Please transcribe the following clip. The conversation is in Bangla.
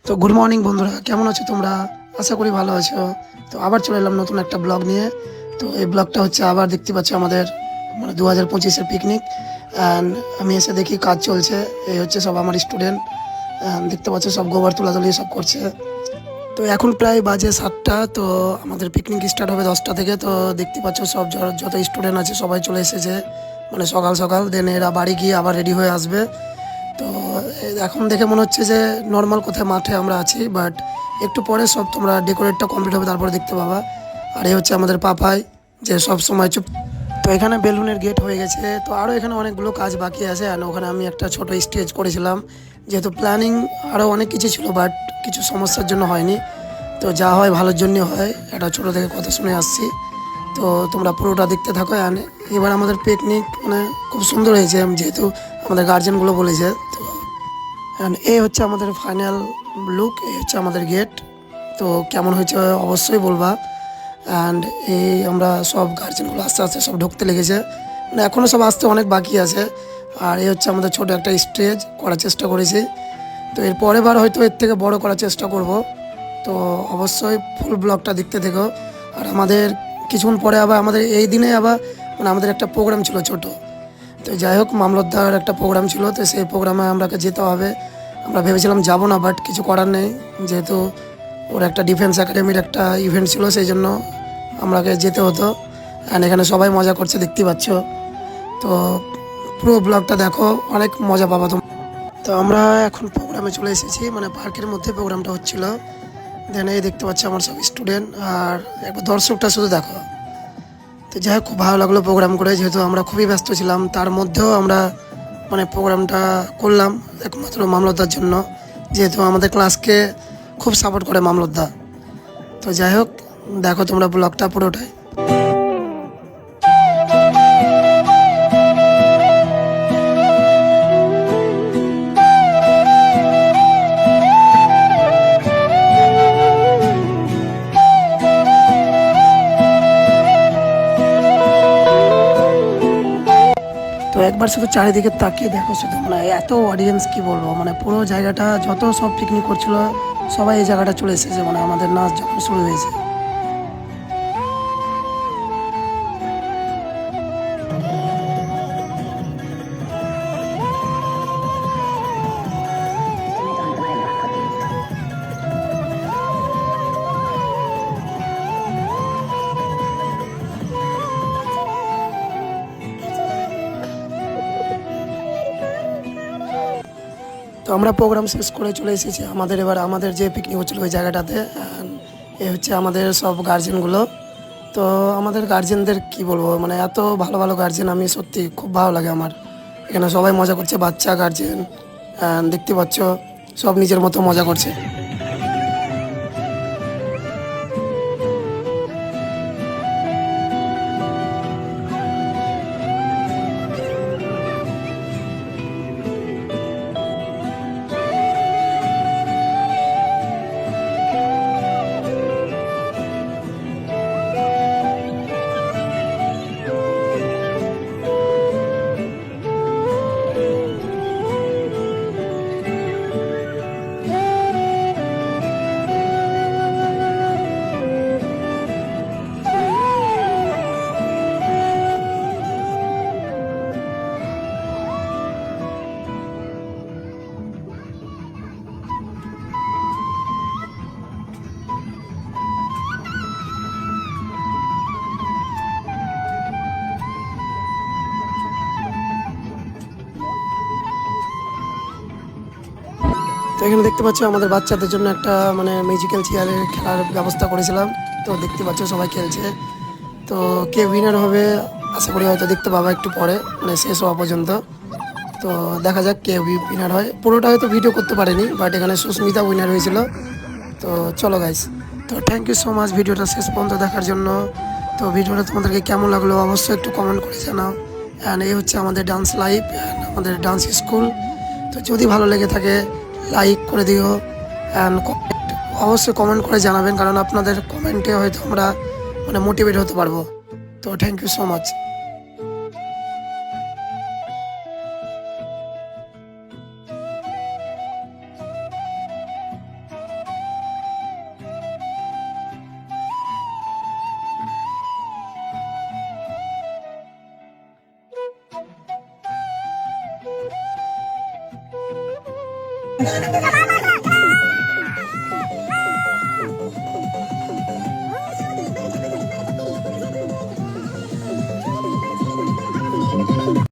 তো গুড মর্নিং বন্ধুরা, কেমন আছো তোমরা? আশা করি ভালো আছো। তো আবার চলে এলাম নতুন একটা ব্লগ নিয়ে। তো এই ব্লগটা হচ্ছে আবার দেখতে পাচ্ছ আমাদের 2025-এর পিকনিক। অ্যান্ড আমি এসে দেখি কাজ চলছে। এই হচ্ছে সব আমার স্টুডেন্ট, দেখতে পাচ্ছ সব গোবর তোলাতুলি সব করছে। তো এখন প্রায় বাজে 7টা। তো আমাদের পিকনিক স্টার্ট হবে 10টা থেকে। তো দেখতে পাচ্ছ সব যত স্টুডেন্ট আছে সবাই চলে এসেছে, সকাল সকাল। দেন এরা বাড়ি গিয়ে আবার রেডি হয়ে আসবে। তো এখন দেখে মনে হচ্ছে যে নর্মাল কোথায় মাঠে আমরা আছি, বাট একটু পরে সব তোমরা ডেকোরেটটা কমপ্লিট হবে তারপরে দেখতে পাবা। আর এই হচ্ছে আমাদের পাপাই, যে সব সময় চুপ। তো এখানে বেলুনের গেট হয়ে গেছে। তো আরও এখানে অনেকগুলো কাজ বাকি আছে। আর ওখানে আমি একটা ছোট স্টেজ করেছিলাম, যেহেতু প্ল্যানিং আরও অনেক কিছু ছিল, বাট কিছু সমস্যার জন্য হয়নি। তো যা হয় ভালোর জন্য হয়, এটা ছোটো থেকে কথা শুনে আসছি। তো তোমরা পুরোটা দেখতে থাকো। অ্যান্ড এবার আমাদের পিকনিক খুব সুন্দর হয়েছে, যেহেতু আমাদের গার্জেনগুলো বলেছে। তো অ্যান্ড এই হচ্ছে আমাদের ফাইনাল লুক, এই হচ্ছে আমাদের গেট। তো কেমন হয়েছে অবশ্যই বলবা। অ্যান্ড এই আমরা সব গার্জেনগুলো আস্তে আস্তে সব ঢুকতে লেগেছে, এখনও সব আসতে অনেক বাকি আছে। আর এই হচ্ছে আমাদের ছোটো একটা স্টেজ করার চেষ্টা করেছি। তো এর পরের বার হয়তো এর থেকে বড় করার চেষ্টা করব। তো অবশ্যই ফুল ব্লগটা দেখতে থেকো। আর আমাদের কিছুক্ষণ পরে আবার আমাদের এই দিনে আবার আমাদের একটা প্রোগ্রাম ছিল ছোট। তো যাই হোক, মামলতদার একটা প্রোগ্রাম ছিল, তো সেই প্রোগ্রামে আমাকে যেতে হবে। আমরা ভেবেছিলাম যাব না, বাট কিছু করার নেই, যেহেতু ওর একটা ডিফেন্স একাডেমির একটা ইভেন্ট ছিল, সেই জন্য আমাকে যেতে হতো। অ্যান্ড এখানে সবাই মজা করছে দেখতেই পাচ্ছ। তো পুরো ব্লগটা দেখো, অনেক মজা পাবা তোমরা। তো আমরা এখন প্রোগ্রামে চলে এসেছি, পার্কের মধ্যে প্রোগ্রামটা হচ্ছিল। দেন এই দেখতে পাচ্ছি আমার সব স্টুডেন্ট, আর একবার দর্শকটা শুধু দেখো। তো যাই হোক, খুব ভালো লাগলো প্রোগ্রাম করে, যেহেতু আমরা খুবই ব্যস্ত ছিলাম, তার মধ্যেও আমরা প্রোগ্রামটা করলাম একমাত্র মামলতদার জন্য, যেহেতু আমাদের ক্লাসকে খুব সাপোর্ট করে মামলতদা। তো যাই হোক, দেখো তোমরা ব্লগটা পুরোটাই। তো একবার শুধু চারিদিকে তাকিয়ে দেখো, শুধু এত অডিয়েন্স, কি বলবো, পুরো জায়গাটা যত সব পিকনিক করছিল সবাই এই জায়গাটা চলে এসেছে, আমাদের নাচ যখন শুরু হয়েছে। তো আমরা প্রোগ্রাম শেষ করে চলে এসেছি আমাদের, এবার আমাদের যে পিকনিক হচ্ছিলো ওই জায়গাটাতে। এ হচ্ছে আমাদের সব গার্জেনগুলো। তো আমাদের গার্জেনদের কি বলবো, এত ভালো ভালো গার্জেন, আমি সত্যি খুব ভালো লাগে আমার। এখানে সবাই মজা করছে, বাচ্চা গার্জেন, দেখতে পাচ্ছ সব নিজের মতো মজা করছে। তো এখানে দেখতে পাচ্ছ আমাদের বাচ্চাদের জন্য একটা মিউজিক্যাল চেয়ারের খেলার ব্যবস্থা করেছিলাম। তো দেখতে পাচ্ছ সবাই খেলছে। তো কে উইনার হবে আশা করি হয়তো দেখতে পাবা একটু পরে, শেষ হওয়া পর্যন্ত। তো দেখা যাক কে উইনার হয়। পুরোটা হয়তো ভিডিও করতে পারিনি, বাট এখানে সুস্মিতা উইনার হয়েছিল। তো চলো গাইস, তো থ্যাংক ইউ সো মাচ ভিডিওটা শেষ পর্যন্ত দেখার জন্য। তো ভিডিওটা তোমাদেরকে কেমন লাগলো অবশ্যই একটু কমেন্ট করে জানাও। অ্যান্ড এই হচ্ছে আমাদের ডান্স লাইভ, আমাদের ডান্স স্কুল। তো যদি ভালো লেগে থাকে লাইক করে দিও, অ্যান্ড অবশ্যই কমেন্ট করে জানাবেন, কারণ আপনাদের কমেন্টে হয়তো আমরা মোটিভেট হতে পারবো। তো thank you so much. Mama,